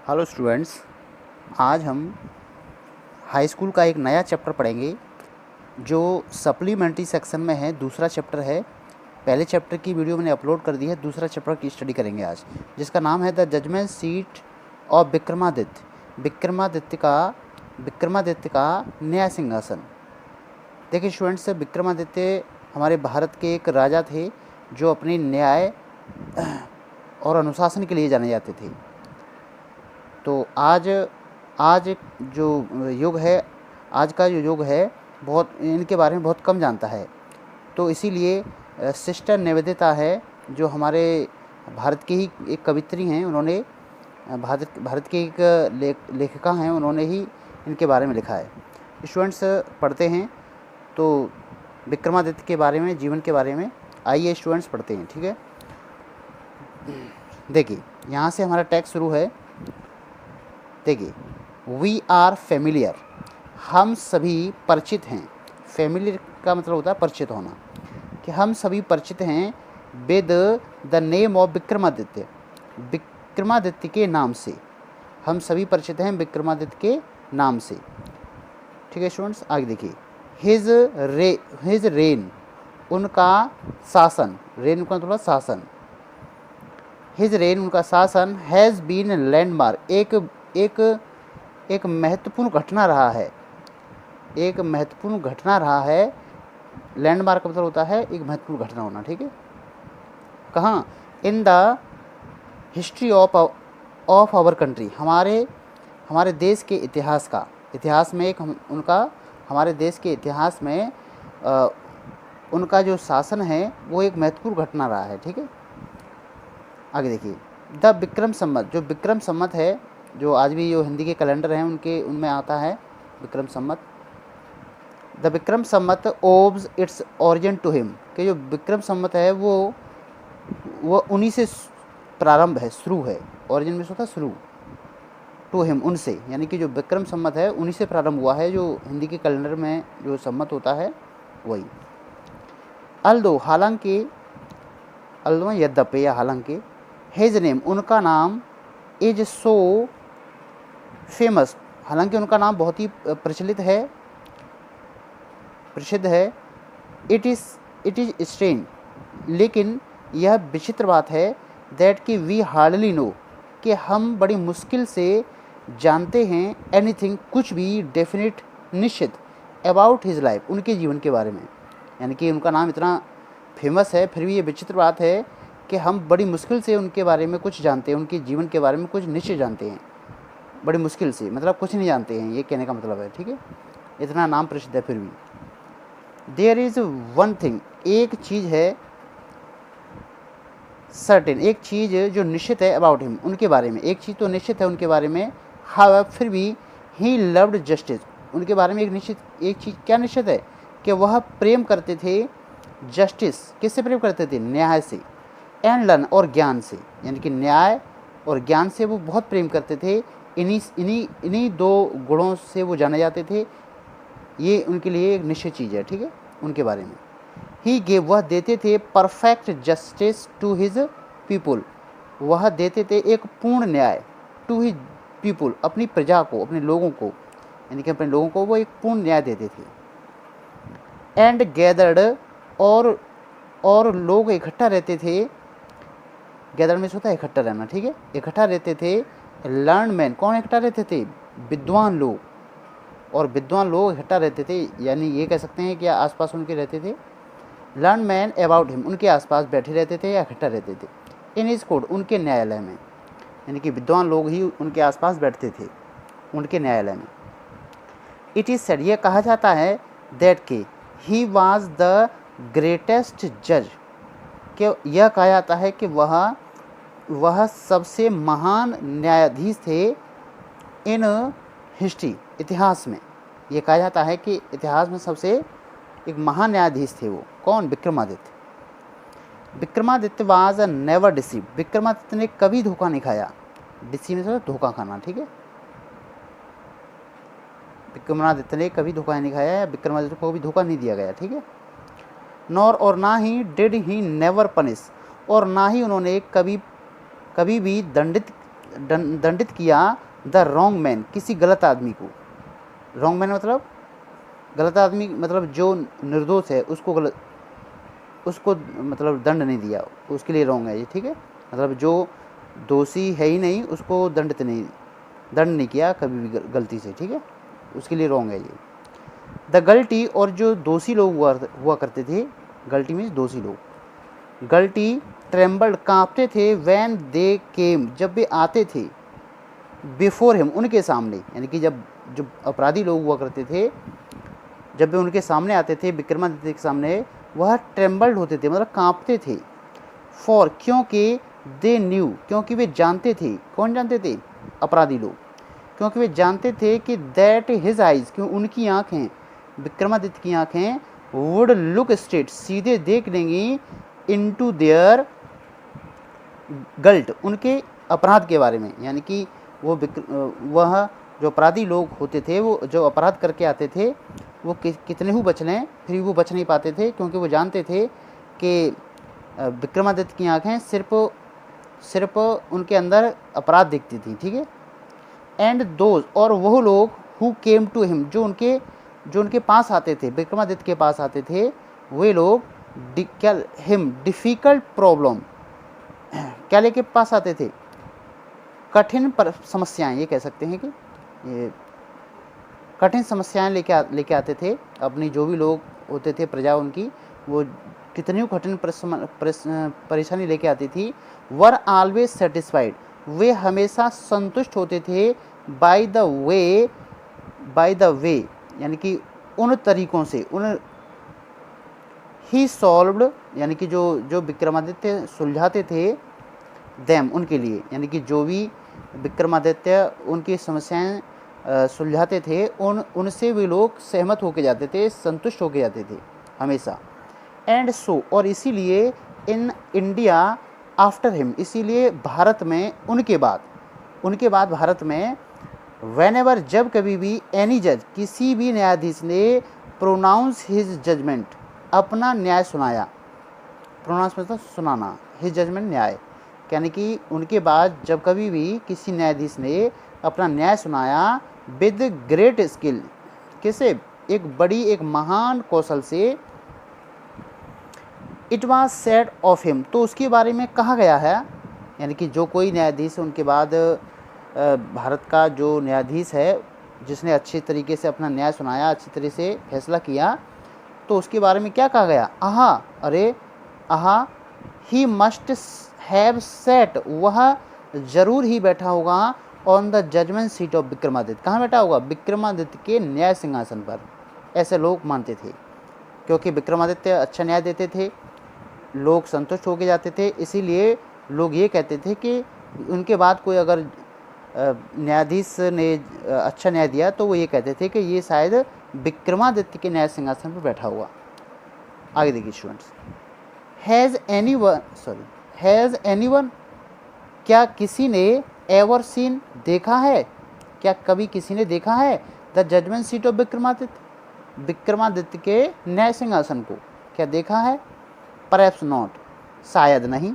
Hello students, आज हम high school का एक नया चैप्टर पढ़ेंगे जो सप्लीमेंट्री सेक्शन में है। दूसरा चैप्टर है। पहले चैप्टर की वीडियो मैंने अपलोड कर दी है, दूसरा चैप्टर की स्टडी करेंगे आज, जिसका नाम है the judgement seat of Vikramaditya. Vikramaditya का न्याय सिंहासन। देखिए स्टूडेंट्स, विक्रमादित्य हमारे भारत के एक राजा थे जो अपने न्याय और अनुशासन के लिए जाने जाते थे। तो आज जो युग है, आज का जो युग है, बहुत इनके बारे में बहुत कम जानता है। तो इसीलिए सिस्टर निवेदिता है, जो हमारे भारत की ही एक कवित्री हैं, उन्होंने भारत की एक लेखिका हैं, उन्होंने ही इनके बारे में लिखा है। स्टूडेंट्स पढ़ते हैं तो विक्रमादित्य के बारे में, जीवन के बारे में। आइए स्टूडेंट्स पढ़ते हैं, ठीक है। देखिए यहाँ से हमारा टेक्स्ट शुरू है। देखिए, वी आर फेमिलियर, हम सभी परिचित हैं। फेमिलियर का मतलब होता है परिचित होना, कि हम सभी परिचित हैं with the name of Vikramaditya, Vikramaditya के नाम से। हम सभी परिचित हैं विक्रमादित्य के नाम से, ठीक है स्टूडेंट्स। आगे देखिए, हिज रेन, उनका शासन, रेन का थोड़ा शासन, हिज रेन उनका शासन, हैज़ बीन लैंडमार्क, एक महत्वपूर्ण घटना रहा है, एक महत्वपूर्ण घटना रहा है। लैंडमार्क का मतलब होता है एक महत्वपूर्ण घटना होना, ठीक है। कहाँ? In the history of our country, हमारे देश के इतिहास का, इतिहास में एक उनका, हमारे देश के इतिहास में उनका जो शासन है वो एक महत्वपूर्ण घटना रहा है, ठीक है। आगे देखिए, द विक्रम संवत, जो विक्रम संवत है, जो आज भी जो हिंदी के कैलेंडर हैं उनमें आता है Vikram Samvat. The Vikram Samvat owes its origin to him, कि जो विक्रम संवत है वो उन्हीं से प्रारंभ है, शुरू है। ओरिजिन में होता है शुरू, टू हिम, उनसे, यानी कि जो विक्रम संवत है उन्हीं से प्रारंभ हुआ है, जो हिंदी के कैलेंडर में जो संवत होता है वही। अल्दो, हालांकि, अल्दो यद्यपि या हालांकि, हिज नेम, उनका नाम, इज सो फेमस, हालांकि उनका नाम बहुत ही प्रचलित है, प्रसिद्ध है। इट इज़ स्ट्रेंज, लेकिन यह विचित्र बात है, दैट कि वी हार्डली नो, कि हम बड़ी मुश्किल से जानते हैं, एनीथिंग, कुछ भी, डेफिनेट, निश्चित, अबाउट हिज लाइफ, उनके जीवन के बारे में। यानी कि उनका नाम इतना फेमस है, फिर भी ये विचित्र बात है कि हम बड़ी मुश्किल से उनके बारे में कुछ जानते हैं, उनके जीवन के बारे में कुछ निश्चित जानते हैं, बड़ी मुश्किल से, मतलब कुछ नहीं जानते हैं, ये कहने का मतलब है, ठीक है। इतना नाम प्रसिद्ध है फिर भी। देयर इज़ वन थिंग, एक चीज़ है, सर्टेन, एक चीज़ जो निश्चित है, अबाउट हिम, उनके बारे में, एक चीज़ तो निश्चित है उनके बारे में। हाउ, फिर भी, ही लव्ड जस्टिस, उनके बारे में एक चीज़ क्या निश्चित है, कि वह प्रेम करते थे जस्टिस, किससे प्रेम करते थे? न्याय से। एंड लर्न, और ज्ञान से, यानी कि न्याय और ज्ञान से वो बहुत प्रेम करते थे। इन्हीं दो गुणों से वो जाने जाते थे। ये उनके लिए एक निश्चित चीज़ है, ठीक है, उनके बारे में। ही गेव, वह देते थे perfect justice to his people, वह देते थे एक पूर्ण न्याय, टू हिज पीपुल, अपनी प्रजा को, अपने लोगों को, यानी कि अपने लोगों को वो एक पूर्ण न्याय देते थे। एंड गैदर्ड, और लोग इकट्ठा रहते थे। गैदर में होता है इकट्ठा रहना, ठीक है, इकट्ठा रहते थे। लर्न मैन, कौन इकट्ठा रहते थे? विद्वान लोग, और विद्वान लोग इकट्ठा रहते थे, यानी ये कह सकते हैं कि आसपास उनके रहते थे। लर्न मैन अबाउट हिम, उनके आसपास बैठे रहते थे या इकट्ठा रहते थे। इन हिज कोर्ट, उनके न्यायालय में, यानी कि विद्वान लोग ही उनके आसपास बैठते थे, उनके न्यायालय में। इट इज़ सेड, यह कहा जाता है, दैट के ही वाज द ग्रेटेस्ट जज, कि यह कहा जाता है कि वह सबसे महान न्यायाधीश थे इन हिस्ट्री, इतिहास में। ये कहा जाता है कि इतिहास में सबसे एक महान न्यायाधीश थे वो। कौन? Vikramaditya. Vikramaditya was never deceive, Vikramaditya ने कभी धोखा नहीं खाया। डिसीव में धोखा खाना, ठीक है। विक्रमादित्य ने कभी धोखा नहीं खाया, विक्रमादित्य को भी धोखा नहीं दिया गया, ठीक है। नॉर, और ना ही, डिड ही नेवर पनिश, और ना ही उन्होंने कभी भी दंडित किया द रॉन्ग मैन, किसी गलत आदमी को। रॉन्ग मैन मतलब गलत आदमी, मतलब जो निर्दोष है उसको मतलब दंड नहीं दिया, उसके लिए रॉन्ग है ये, ठीक है। मतलब जो दोषी है ही नहीं उसको दंड नहीं किया कभी भी गलती से, ठीक है, उसके लिए रॉन्ग है ये। द गल्टी, और जो दोषी लोग हुआ करते थे, गल्टी मीन्स दोषी लोग, गल्टी ट्रेम्बल्ड, कांपते थे, व्हेन दे केम, जब वे आते थे, बिफोर हिम, उनके सामने, यानी कि जब जो अपराधी लोग हुआ करते थे जब वे उनके सामने आते थे, विक्रमादित्य के सामने, वह ट्रेम्बल्ड होते थे, मतलब कांपते थे। फॉर, क्योंकि दे न्यू, क्योंकि वे जानते थे, कौन जानते थे? अपराधी लोग, क्योंकि वे जानते थे कि दैट हिज आइज, क्यों उनकी आँखें, विक्रमादित्य की आँखें, वुड लुक स्ट्रेट, सीधे देख लेंगी, इनटू देयर गल्ट, उनके अपराध के बारे में, यानी कि वह जो अपराधी लोग होते थे, वो जो अपराध करके आते थे, वो कितने ही बच लें फिर वो बच नहीं पाते थे, क्योंकि वो जानते थे कि विक्रमादित्य की आँखें सिर्फ उनके अंदर अपराध दिखती थी, ठीक है। एंड दोज, और वह लोग हु केम टू हिम, जो उनके पास आते थे, विक्रमादित्य के पास आते थे, वे लोग डिफ़िकल्ट प्रॉब्लम, क्या लेके पास आते थे? कठिन समस्याएं, ये कह सकते हैं कि ये कठिन समस्याएं लेके आते थे। अपनी जो भी लोग होते थे, प्रजा उनकी, वो कितनी कठिन परेशानी लेके आती थी। वर ऑलवेज सेटिस्फाइड, वे हमेशा संतुष्ट होते थे। बाय द वे, यानी कि उन तरीक़ों से, ही सॉल्व्ड, यानी कि जो विक्रमादित्य सुलझाते थे, देम, उनके लिए, यानी कि जो भी विक्रमादित्य उनकी समस्याएं सुलझाते थे, उनसे वे लोग सहमत होके जाते थे, संतुष्ट होके जाते थे हमेशा। एंड सो, और इसीलिए इन इंडिया आफ्टर हिम, इसीलिए भारत में उनके बाद भारत में, वेन एवर, जब कभी भी, एनी जज, किसी भी न्यायाधीश ने प्रोनाउंस हिज जजमेंट, अपना न्याय सुनाया, प्रोनाउंस मतलब सुनाना, हिज जजमेंट न्याय, यानी कि उनके बाद जब कभी भी किसी न्यायाधीश ने अपना न्याय सुनाया, विद ग्रेट स्किल, किसे? एक महान कौशल से, it was said of him, तो उसके बारे में कहा गया है, यानी कि जो कोई न्यायाधीश उनके बाद भारत का जो न्यायाधीश है, जिसने अच्छे तरीके से अपना न्याय सुनाया, अच्छी तरह से फैसला किया, तो उसके बारे में क्या कहा गया? ही मस्ट हैव सेट, वह जरूर ही बैठा होगा, on the judgement seat of Vikramaditya, कहाँ बैठा होगा? विक्रमादित्य के न्याय सिंहासन पर, ऐसे लोग मानते थे, क्योंकि विक्रमादित्य अच्छा न्याय देते थे, लोग संतुष्ट होके जाते थे, इसीलिए लोग ये कहते थे कि उनके बाद कोई अगर न्यायाधीश ने अच्छा न्याय दिया, तो वो ये कहते थे कि ये शायद विक्रमादित्य के न्याय सिंहासन पर बैठा हुआ। आगे देखिए स्टूडेंट्स, हैज़ एनीवन, क्या किसी ने, एवर सीन, देखा है, क्या कभी किसी ने देखा है, the judgement seat of Vikramaditya के न्याय सिंहासन को, क्या देखा है? परहैप्स नॉट, शायद नहीं।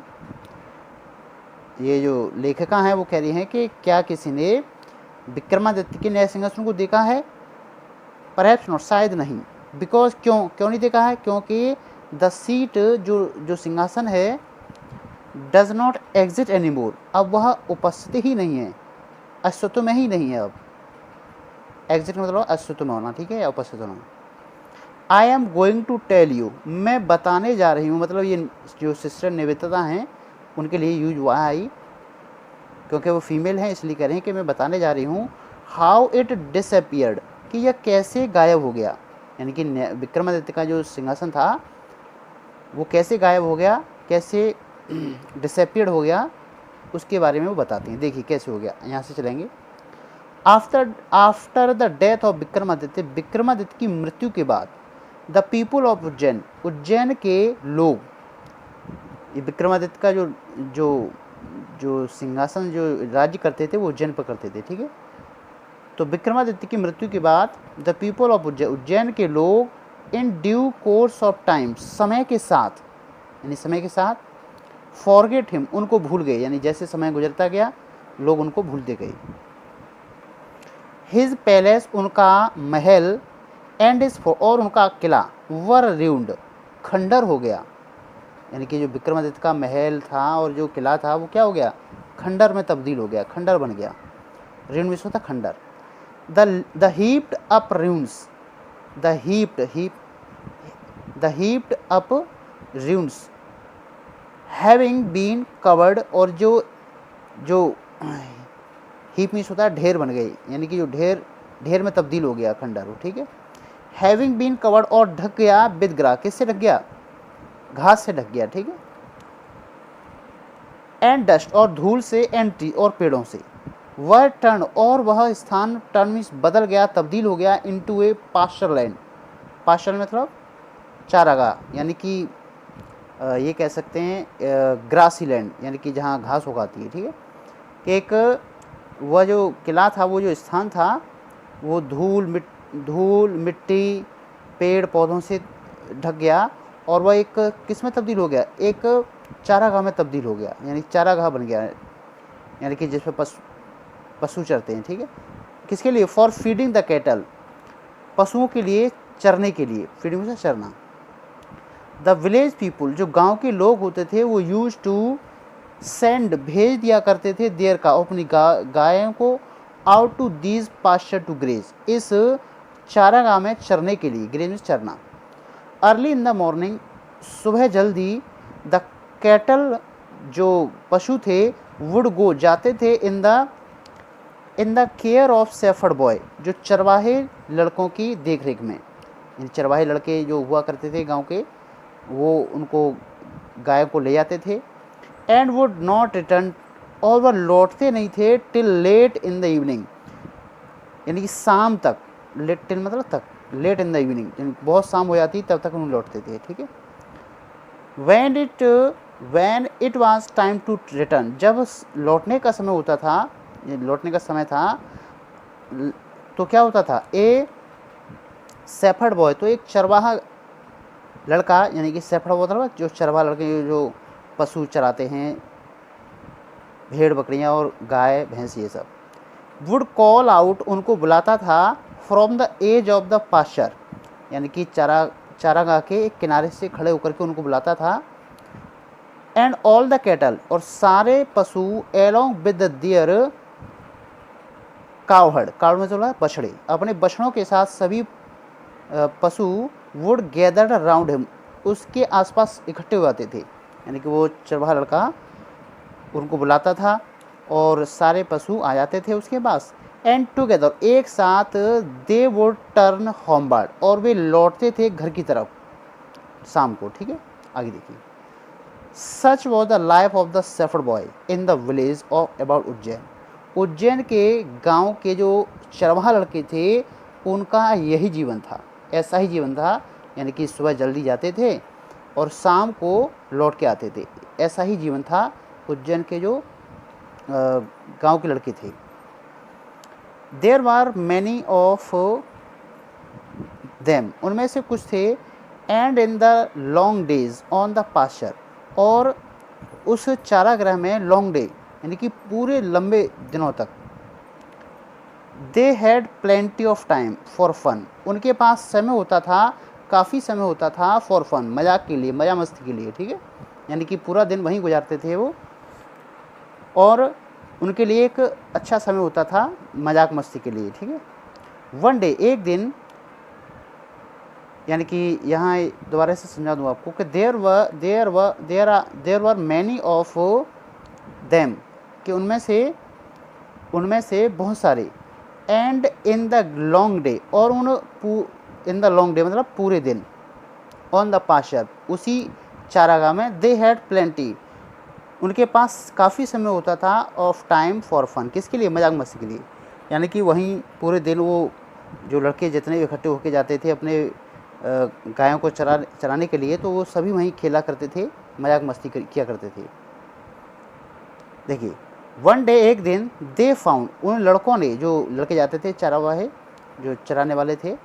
ये जो लेखिका हैं वो कह रही हैं कि क्या किसी ने विक्रमादित्य के न्याय सिंहासन को देखा है? परहैप्स नॉट, शायद नहीं। बिकॉज, क्यों नहीं देखा है? क्योंकि द सीट, जो सिंहासन है, does not exit any more, अब वह उपस्थित ही नहीं है, अस्तित्व में ही नहीं है अब। एग्जिट मतलब अस्तित्व में होना, ठीक है, या उपस्थित होना। I am going to tell you, मैं बताने जा रही हूँ, मतलब ये जो सिस्टर निवेदिता हैं उनके लिए यूज हुआ है, क्योंकि वो फीमेल हैं, इसलिए कह रहे हैं कि मैं बताने जा रही हूँ, हाउ इट डिसअपियर्ड, कि यह कैसे गायब हो गया, यानी कि विक्रमादित्य का जो सिंहासन था वो कैसे गायब हो गया, कैसे डिसअपियर्ड हो गया, उसके बारे में वो बताते हैं। देखिए कैसे हो गया, यहाँ से चलेंगे। After the death of Vikramaditya, Vikramaditya की मृत्यु के बाद, द पीपुल ऑफ उज्जैन के लोग, ये विक्रमादित्य का जो सिंहासन, जो राज्य करते थे, वो उज्जैन पर करते थे, ठीक है। तो विक्रमादित्य की मृत्यु के बाद, द पीपल ऑफ उज्जैन के लोग, in due course of time, समय के साथ, फॉरगेट हिम, उनको भूल गए, यानी जैसे समय गुजरता गया लोग उनको भूलते गए। हिज पैलेस, उनका महल, एंड इज और उनका किला, वर रूइंड, खंडर हो गया। यानी कि जो विक्रमादित्य का महल था और जो किला था वो क्या हो गया, खंडर में तब्दील हो गया, खंडर बन गया। रूइंड में होता खंडर। The heaped up ruins, the heaped up ruins having been covered, और जो जो हीप मीन्स होता है ढेर बन गई, यानी कि जो ढेर में तब्दील हो गया खंडर हो, ठीक है। हैविंग बीन कवर्ड, और ढक गया, विद ग्रास, किससे ढक गया, घास से ढक गया, ठीक है। एंड डस्ट, और धूल से, एंड ट्री, और पेड़ों से। वह टर्न, और वह स्थान, टर्न मीन्स बदल गया, तब्दील हो गया, इनटू ए पास्चर लैंड। पास्चर मतलब चारागाह, यानी कि ये कह सकते हैं ग्रासी लैंड, यानी कि जहाँ घास उगाती है, ठीक है। कि एक वह जो किला था, वो जो स्थान था, वो धूल मिट्टी पेड़ पौधों से ढक गया, और वह एक किस में तब्दील हो गया, एक चारागाह में तब्दील हो गया, यानी चारागाह बन गया, यानी कि जिस पर पशु चरते हैं, ठीक है। किसके लिए, फॉर फीडिंग द कैटल, पशुओं के लिए, चरने के लिए, फीडिंग से चरना। द विलेज पीपुल, जो गांव के लोग होते थे, वो यूज टू सेंड, भेज दिया करते थे, देयर का, अपनी गायों को, out to these pasture to graze, इस चारागाह में चरने के लिए, ग्रेज में चरना। अर्ली इन द मॉर्निंग, सुबह जल्दी, द कैटल, जो पशु थे, वुड गो, जाते थे, in the care of shepherd boy, जो चरवाहे लड़कों की देख रेख में, चरवाहे लड़के जो हुआ करते थे गांव के, वो उनको गाय को ले जाते थे। एंड वुड नॉट रिटर्न, और वह लौटते नहीं थे, till late in the evening, यानी कि शाम तक, लेट टिल मतलब तक, लेट इन द इवनिंग, यानी बहुत शाम हो जाती तब तक उन्हें लौटते थे, ठीक है। when it was time to return, जब लौटने का समय होता था, लौटने का समय था, तो क्या होता था, ए शेफर्ड बॉय, तो एक चरवाहा लड़का, यानी कि शेफर्ड बॉय मतलब जो चरवाहा लड़के जो पशु चराते हैं, भेड़ बकरियां और गाय भैंस ये सब, वुड कॉल आउट, उनको बुलाता था, from the edge of the pasture, यानी कि चारागाह के एक किनारे से खड़े होकर के उनको बुलाता था। एंड ऑल द कैटल, और सारे पशु, एलोंग विद देयर कावहर्ड, कावड़ में जो है बछड़े, अपने बछड़ों के साथ सभी पशु, वुड गैदर्ड अराउंड हिम, उसके आसपास इकट्ठे हो जाते थे, यानी कि वो चरवाहा लड़का उनको बुलाता था और सारे पशु आ जाते थे उसके पास। एंड टुगेदर, एक साथ, दे वुड टर्न होमवर्ड, और वे लौटते थे घर की तरफ शाम को, ठीक है। आगे देखिए। सच was the life of the shepherd boy in the village of about Ujjain, Ujjain के गांव के जो चरवाहा लड़के थे, उनका यही जीवन था, ऐसा ही जीवन था, यानी कि सुबह जल्दी जाते थे और शाम को लौट के आते थे, ऐसा ही जीवन था उज्जैन के जो गांव के लड़के थे। There were many of them, उनमें से कुछ थे, and in the long days on the pasture, और उस चारागाह में लॉन्ग डे, यानी कि पूरे लंबे दिनों तक, they had plenty of time for fun, उनके पास समय होता था, काफ़ी समय होता था, फॉर फन, मजाक के लिए, मजा मस्ती के लिए, ठीक है। यानी कि पूरा दिन वहीं गुजारते थे वो, और उनके लिए एक अच्छा समय होता था मजाक मस्ती के लिए, ठीक है। वन डे, एक दिन, यानी कि यहाँ दोबारा से समझा दूँ आपको कि there were many of them, कि उनमें से बहुत सारे, and in the long day, और इन द लॉन्ग डे मतलब पूरे दिन, ऑन द पास्चर, उसी चारागाह में, दे हैड प्लेंटी, उनके पास काफ़ी समय होता था, ऑफ टाइम फॉर फन, किसके लिए, मजाक मस्ती के लिए, यानी कि वहीं पूरे दिन वो जो लड़के जितने भी इकट्ठे होके जाते थे अपने गायों को चराने के लिए, तो वो सभी वहीं खेला करते थे, मजाक मस्ती किया करते थे। देखिए, वन डे, एक दिन, दे फाउंड, उन लड़कों ने, जो लड़के जाते थे चरवाहे जो चराने वाले थे,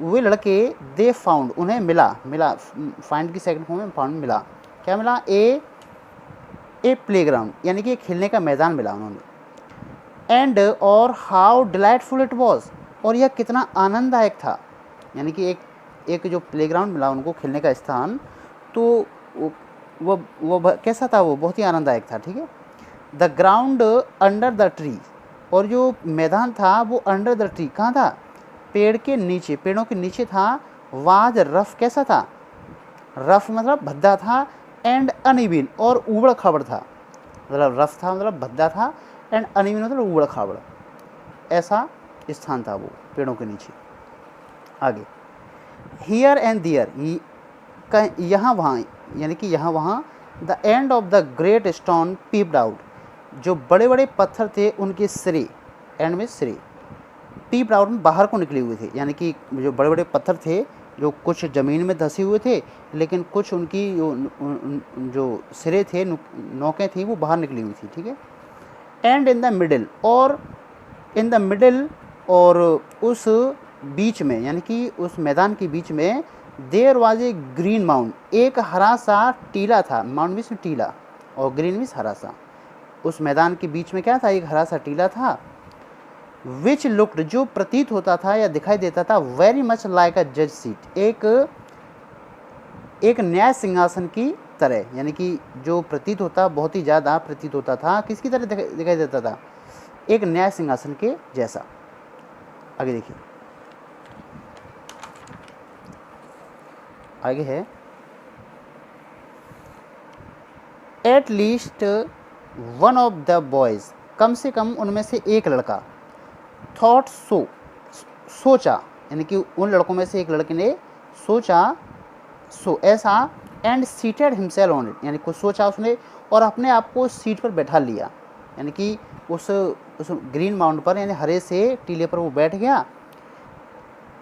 वे लड़के, दे फाउंड, उन्हें मिला, फाइंड की सेकंड फॉर्म में फाउंड मिला, क्या मिला, ए प्लेग्राउंड, यानी कि खेलने का मैदान मिला उन्होंने, एंड और हाउ डिलाइटफुल इट वॉज, और यह कितना आनंददायक था। यानी कि एक जो प्लेग्राउंड मिला उनको खेलने का स्थान, तो कैसा था, वो बहुत ही आनंददायक था। ठीक है। The ground under the tree, और जो मैदान था वो अंडर द ट्री कहाँ था, पेड़ के नीचे, पेड़ों के नीचे था। वाज रफ, कैसा था, रफ मतलब भद्दा था, एंड अनइवन, और ऊबड़ खाबड़ था। मतलब रफ था मतलब भद्दा था, एंड अनइवन मतलब ऊबड़ खाबड़, ऐसा स्थान था वो पेड़ों के नीचे। आगे, हियर एंड दियर, यहाँ वहाँ, यानी कि यहाँ वहाँ, the end of the great stone peeped out, जो बड़े बड़े पत्थर थे उनके सिरे, एंड में सिरे, पीप्ड आउट में बाहर को निकले हुए थे। यानी कि जो बड़े बड़े पत्थर थे, जो कुछ ज़मीन में धंसे हुए थे, लेकिन कुछ उनकी जो सिरे थे, नोकें थी, वो बाहर निकली हुई थी। ठीक है। एंड इन द मिडिल, और इन द मिडिल, और उस बीच में, यानी कि उस मैदान के बीच में, there was a green mount, एक हरा सा टीला था। माउंट मीन्स टीला, और ग्रीन मीन्स हरा सा। उस मैदान के बीच में क्या था, एक हरा सा टीला था। विच लुक्ड, जो प्रतीत होता था या दिखाई देता था, वेरी मच लाइक अ जज सीट, एक न्याय सिंहासन की तरह। यानी कि जो प्रतीत होता, बहुत ही ज़्यादा प्रतीत होता था, किसकी तरह दिखाई देता था, एक न्याय सिंहासन के जैसा। आगे देखिए, आगे है, at least one of the boys, कम से कम उनमें से एक लड़का, थॉट सोचा, यानी कि उन लड़कों में से एक लड़के ने सोचा, ऐसा, and seated himself on it, यानी कुछ सोचा उसने और अपने आप को सीट पर बैठा लिया। यानी कि उस ग्रीन माउंट पर, यानी हरे से टीले पर वो बैठ गया।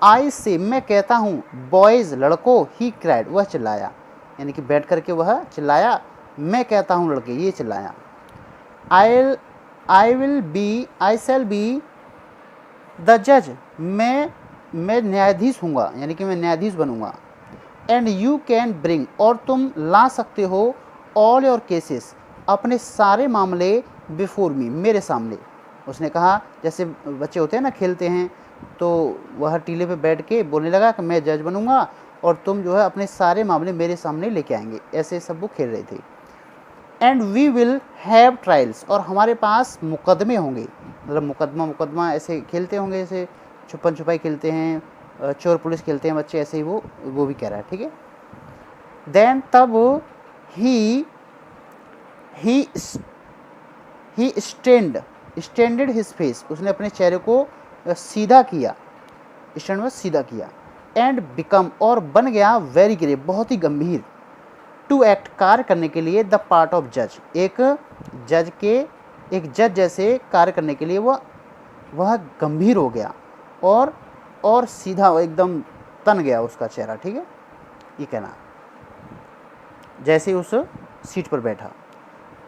आई से, मैं कहता हूँ, बॉयज़, लड़कों, ही क्राइड, वह चिल्लाया। यानी कि बैठ करके वह चिल्लाया, मैं कहता हूँ लड़के, ये चिल्लाया। आई शैल बी द जज, मैं न्यायाधीश हूँगा, यानी कि मैं न्यायाधीश बनूँगा। एंड यू कैन ब्रिंग, और तुम ला सकते हो, ऑल योर केसेस, अपने सारे मामले, बिफोर मी, मेरे सामने। उसने कहा, जैसे बच्चे होते हैं ना, खेलते हैं, तो वह टीले पे बैठ के बोलने लगा कि मैं जज बनूंगा और तुम जो है अपने सारे मामले मेरे सामने लेके आएंगे। ऐसे सब वो खेल रहे थे। And we will have trials, और हमारे पास मुकदमे होंगे। मतलब मुकदमा ऐसे खेलते होंगे, जैसे छुपन छुपाई खेलते हैं, चोर पुलिस खेलते हैं बच्चे, ऐसे ही वो भी कह रहा है। ठीक है। देन तब ही स्टैंडेड हिज फेस, उसने अपने चेहरे को सीधा किया, स्टैंड में सीधा किया। एंड बिकम, और बन गया, वेरी ग्रेव, बहुत ही गंभीर। टू एक्ट, कार्य करने के लिए, द पार्ट ऑफ जज, एक जज जैसे कार्य करने के लिए वह गंभीर हो गया और सीधा एकदम तन गया उसका चेहरा। ठीक है, ये कहना, जैसे उस सीट पर बैठा।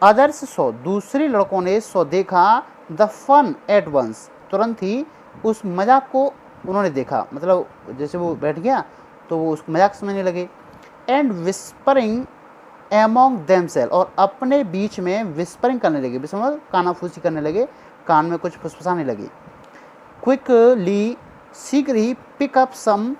अदर्स सो, दूसरे लड़कों ने सो देखा, द फन एट वंस, तुरंत ही उस मजाक को उन्होंने देखा। मतलब जैसे वो बैठ गया तो वो उस मजाक समझने लगे। एंड विस्परिंग एमोंग देमसेल्फ, और अपने बीच में विस्परिंग करने लगे, विस्पर कानाफूसी करने लगे, कान में कुछ फुसफुसाने लगे। क्विकली, शीघ्र ही, पिकअप सम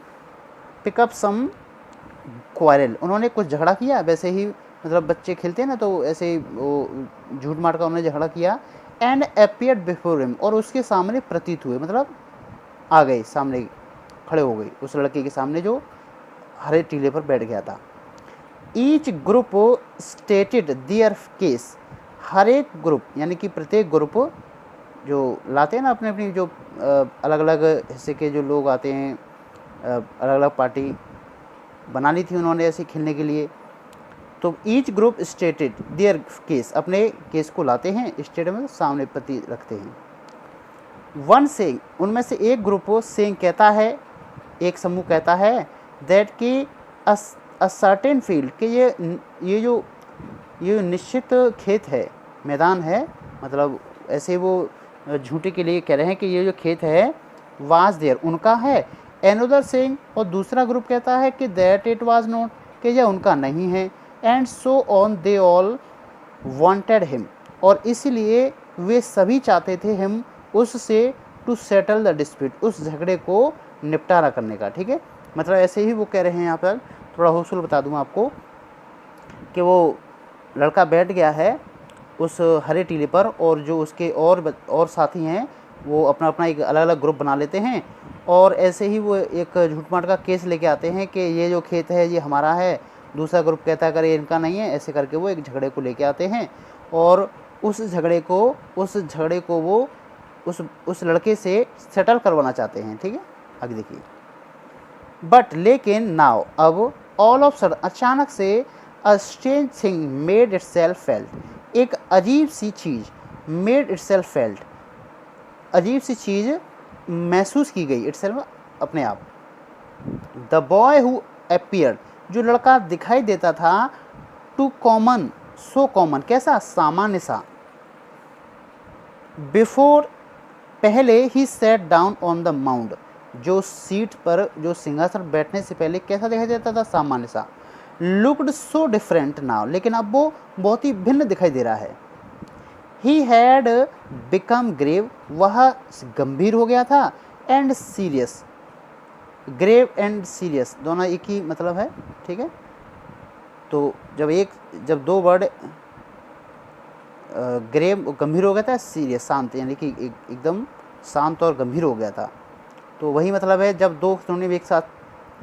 क्वारल, उन्होंने कुछ झगड़ा किया। वैसे ही मतलब बच्चे खेलते हैं ना, तो ऐसे ही वो झूठ मार का उन्होंने झगड़ा किया। एंड अपीयर्ड बिफोर हिम, और उसके सामने प्रतीत हुए, मतलब आ गए, सामने खड़े हो गए उस लड़के के सामने जो हरे टीले पर बैठ गया था। Each group stated their case, हर एक ग्रुप, यानी कि प्रत्येक ग्रुप जो लाते हैं ना अपने अपनी, जो अलग अलग हिस्से के जो लोग आते हैं, अलग अलग पार्टी बना ली थी उन्होंने ऐसे खेलने के लिए। तो each group stated their case, अपने केस को लाते हैं, स्टेट में सामने प्रति रखते हैं। वन सेइंग, उनमें से एक ग्रुप सेइंग कहता है, एक समूह कहता है, दैट कि अ सर्टेन फील्ड, कि ये जो निश्चित खेत है, मैदान है, मतलब ऐसे वो झूठे के लिए कह रहे हैं कि ये जो खेत है वाज देयर, उनका है। एनोदर सेइंग, और दूसरा ग्रुप कहता है कि दैट इट वाज नॉट, कि यह उनका नहीं है। And so on they all wanted him, और इसीलिए वे सभी चाहते थे हम उससे टू सेटल द डिस्प्यूट, उस झगड़े को निपटारा करने का। ठीक है, मतलब ऐसे ही वो कह रहे हैं यहाँ पर। थोड़ा हुसूल बता दूँ आपको कि वो लड़का बैठ गया है उस हरे टीले पर, और जो उसके और साथी हैं वो अपना अपना एक अलग अलग ग्रुप बना लेते हैं, और ऐसे ही वो एक झूठ-मूठ का केस लेके आते हैं कि ये जो खेत है ये हमारा है, दूसरा ग्रुप कहता है अगर ये इनका नहीं है, ऐसे करके वो एक झगड़े को लेके आते हैं, और उस झगड़े को वो उस लड़के से सेटल करवाना चाहते हैं। ठीक है, आगे देखिए। बट लेकिन नाउ अब ऑल ऑफ सडन अचानक से a strange thing made itself felt, एक अजीब सी चीज़ मेड इटसेल्फ फेल्ट, अजीब सी चीज़ महसूस की गई, इटसेल्फ अपने आप। द बॉय हु अपीयर्ड, जो लड़का दिखाई देता था, टू कॉमन, सो कॉमन, कैसा, सामान्य सा, बिफोर, पहले, he set down on the mound, जो सीट पर, जो सिंहासन बैठने से पहले कैसा दिखाई देता था, सामान्य सा। लुक्ड सो डिफरेंट नाउ, लेकिन अब वो बहुत ही भिन्न दिखाई दे रहा है। ही हैड बिकम ग्रेव, वह गंभीर हो गया था, and serious, grave and serious दोनों एक ही मतलब है। ठीक है, तो जब दो वर्ड ग्रेव गंभीर हो गया था, सीरियस शांत, यानी कि एकदम शांत और गंभीर हो गया था, तो वही मतलब है जब दो ध्वनि एक साथ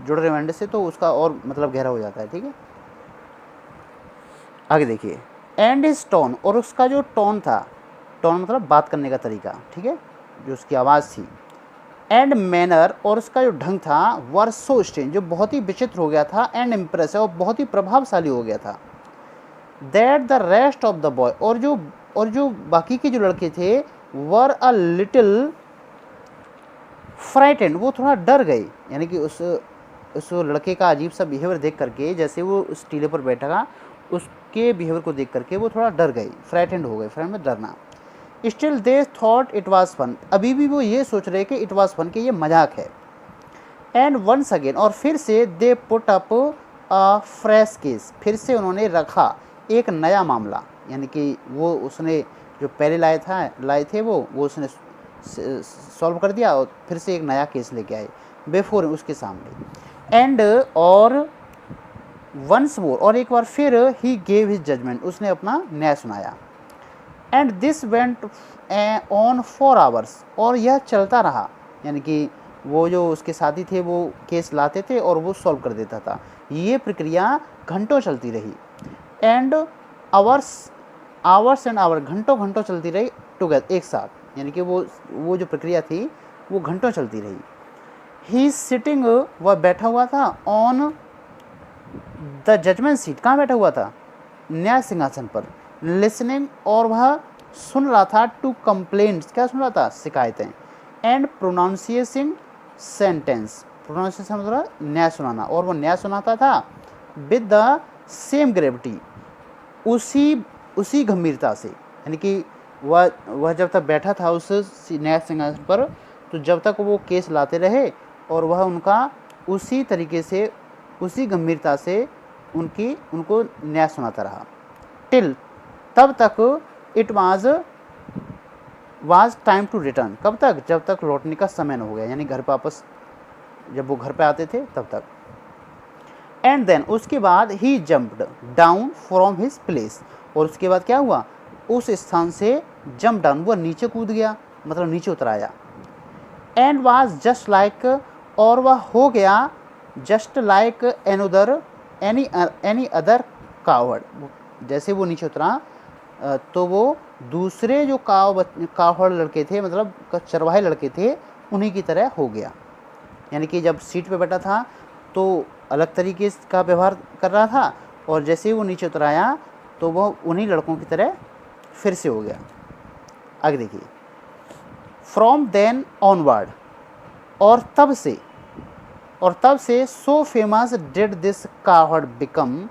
जुड़ रहे हैं से, तो उसका और मतलब गहरा हो जाता है। ठीक है, आगे देखिए। एंड इज टोन, और उसका जो टोन था, टोन मतलब बात करने का तरीका, ठीक है, जो उसकी आवाज़ थी। एंड मैनर, और उसका जो ढंग था, वर सो स्ट्रेंज, जो बहुत ही विचित्र हो गया था, एंड इम्प्रेसिव, और बहुत ही प्रभावशाली हो गया था। That the rest of the boy, और जो बाकी के जो लड़के थे, वर अ लिटिल फ्राइटेंड, वो थोड़ा डर गए, यानी कि उस लड़के का अजीब सा बिहेवियर देख करके, जैसे वो उस टीले पर बैठा, उसके बिहेवियर को देख करके वो थोड़ा डर गए, फ्राइटेंड हो गए, फ्राइटेंड में डरना। Still they thought it was fun, अभी भी वो ये सोच रहे कि इट वाज फन, कि ये मजाक है। एंड वंस अगेन, और फिर से, they put up a fresh case, फिर से उन्होंने रखा एक नया मामला, यानी कि वो उसने जो पहले लाए थे वो उसने सॉल्व कर दिया, और फिर से एक नया केस लेके आए बिफोर, उसके सामने। एंड और वंस मोर, और एक बार फिर, ही गेव हिज जजमेंट, उसने अपना न्याय सुनाया। And this went on 4 hours, और यह चलता रहा, यानी कि वो जो उसके साथी थे वो केस लाते थे और वो सॉल्व कर देता था, ये प्रक्रिया घंटों चलती रही। एंड आवर्स एंड आवर, घंटों चलती रही टुगेदर, एक साथ, यानी कि वो जो प्रक्रिया थी वो घंटों चलती रही। ही सिटिंग, वह बैठा हुआ था, ऑन द जजमेंट सीट, कहाँ बैठा हुआ था, न्याय सिंहासन पर। लिसनिंग, और वह सुन रहा था, टू कंप्लेंट्स, क्या सुन रहा था, शिकायतें। एंड प्रोनाउंसिएशन सेंटेंस, प्रोनाउंसिएशन मतलब न्याय सुनाना, और वो न्याय सुनाता था विद द सेम ग्रेविटी, उसी गंभीरता से, यानी कि वह जब तक बैठा था उस न्याय सिंहासन पर, तो जब तक वो केस लाते रहे, और वह उनका उसी तरीके से, उसी गंभीरता से उनको न्याय सुनाता रहा। टिल, तब तक, it was time to return, कब तक, जब तक लौटने का समय न हो गया, यानी घर पर वापस जब वो घर पे आते थे तब तक। एंड देन, उसके बाद, he jumped down from his place, और उसके बाद क्या हुआ, उस स्थान से जंप डाउन, वह नीचे कूद गया, मतलब नीचे उतर आया। एंड वाज जस्ट लाइक, और वह हो गया just like any other coward, जैसे वो नीचे उतरा तो वो दूसरे जो कावर्ड लड़के थे, मतलब चरवाहे लड़के थे, उन्हीं की तरह हो गया, यानी कि जब सीट पे बैठा था तो अलग तरीके का व्यवहार कर रहा था, और जैसे ही वो नीचे उतर आया तो वह उन्हीं लड़कों की तरह फिर से हो गया। आगे देखिए। फ्रॉम देन ऑनवर्ड, और तब से so famous did this coward become,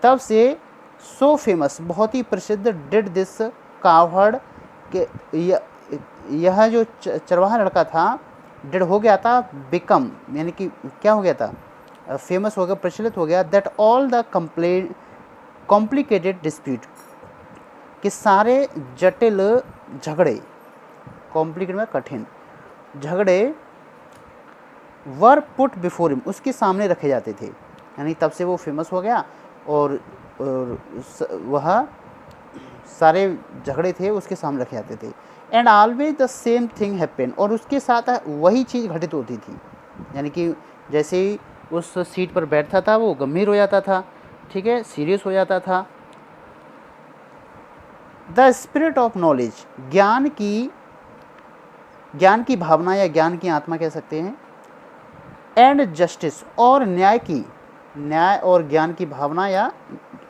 तब से सो फेमस, बहुत ही प्रसिद्ध, डिड दिस कावर्ड, के यह जो चरवाहा लड़का था, डिड हो गया था, बिकम यानी कि क्या हो गया था, फेमस हो गया, प्रचलित हो गया, that all the complicated dispute, कि सारे जटिल झगड़े, कॉम्प्लिकेटेड में कठिन झगड़े, वर पुट बिफोर हिम, उसके सामने रखे जाते थे। यानी तब से वो फेमस हो गया और वह सारे झगड़े थे उसके सामने रखे जाते थे। And always the same thing happen, और उसके साथ वही चीज़ घटित होती थी। यानी कि जैसे ही उस सीट पर बैठता था वो गंभीर हो जाता था, ठीक है, सीरियस हो जाता था। द स्पिरिट ऑफ नॉलेज, ज्ञान की भावना या ज्ञान की आत्मा कह सकते हैं। एंड जस्टिस, और न्याय और ज्ञान की भावना या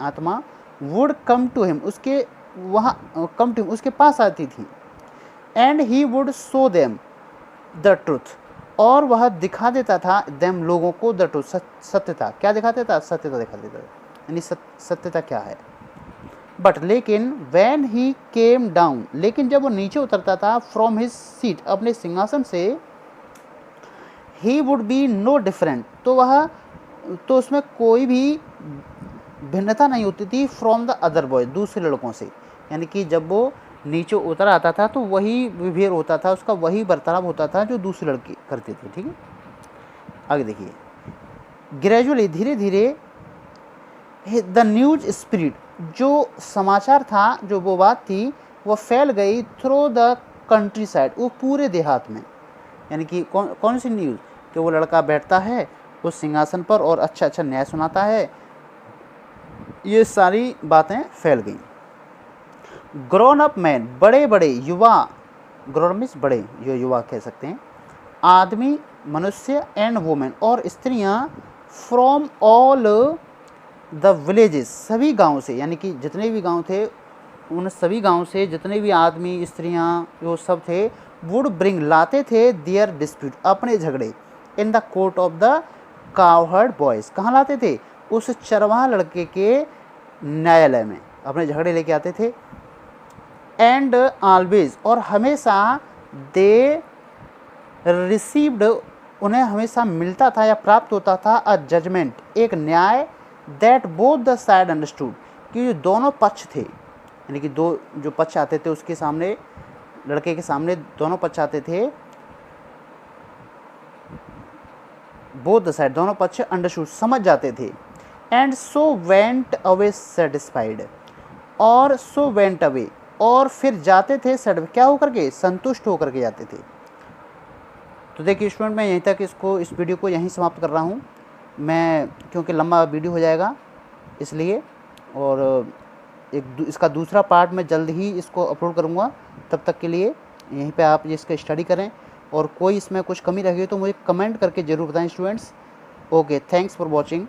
आत्मा वुड कम टू हिम, उसके पास आती थी। And he would show them the truth, और वह दिखा देता था देम, लोगों को, द ट्रुथ, सत्यता। क्या दिखाता था? सत्यता दिखा देता था। यानी सत्यता क्या है। बट लेकिन व्हेन ही केम डाउन, लेकिन जब वो नीचे उतरता था फ्रॉम हिज सीट, अपने सिंहासन से, he would be no different, तो उसमें कोई भी भिन्नता नहीं होती थी फ्रॉम द अदर बॉय, दूसरे लड़कों से। यानी कि जब वो नीचे उतर आता था तो वही बिहेवियर होता था उसका, वही बर्ताव होता था जो दूसरे लड़के करते थे, ठीक है। आगे देखिए, ग्रेजुअली, धीरे धीरे, द न्यूज स्प्रेड, जो समाचार था, जो वो बात थी, वो फैल गई थ्रू द कंट्री साइड, वो पूरे देहात में। यानी कि कौन सी न्यूज़? कि वो लड़का बैठता है उस सिंहासन पर और अच्छा अच्छा न्याय सुनाता है, ये सारी बातें फैल गई। ग्रोन अप मैन, बड़े बड़े युवा, ग्रोन मीन्स बड़े, जो युवा कह सकते हैं, आदमी, मनुष्य, एंड वुमेन, और स्त्रियां, फ्रॉम ऑल द विलेजेस, सभी गांव से, यानी कि जितने भी गांव थे उन सभी गांव से जितने भी आदमी, स्त्रियां, वो सब थे, वुड ब्रिंग, लाते थे, देयर डिस्प्यूट, अपने झगड़े, in the court of the cowherd boys, कहाँ लाते थे? उस चरवाहा लड़के के न्यायालय में अपने झगड़े लेके आते थे। एंड ऑलवेज, और हमेशा, दे रिसीव्ड, उन्हें हमेशा मिलता था या प्राप्त होता था, अ जजमेंट, एक न्याय, that both the side understood, कि जो दोनों पक्ष थे, यानी कि दो जो पक्ष आते थे उसके सामने, लड़के के सामने दोनों पक्ष आते थे, बोथ द साइड, दोनों पक्ष अंडरस्टूड, समझ जाते थे। And so went away satisfied, और सो वेंट अवे, और फिर जाते थे क्या होकर के? संतुष्ट होकर के जाते थे। तो देखिए स्टूडेंट, मैं यहीं तक इस वीडियो को यहीं समाप्त कर रहा हूँ मैं, क्योंकि लंबा वीडियो हो जाएगा इसलिए, और इसका दूसरा पार्ट मैं जल्द ही इसको अपलोड करूँगा। तब तक के लिए यहीं पे आप इसका स्टडी करें, और कोई इसमें कुछ कमी रही हो तो मुझे कमेंट करके ज़रूर बताएं students. Okay, thanks for watching.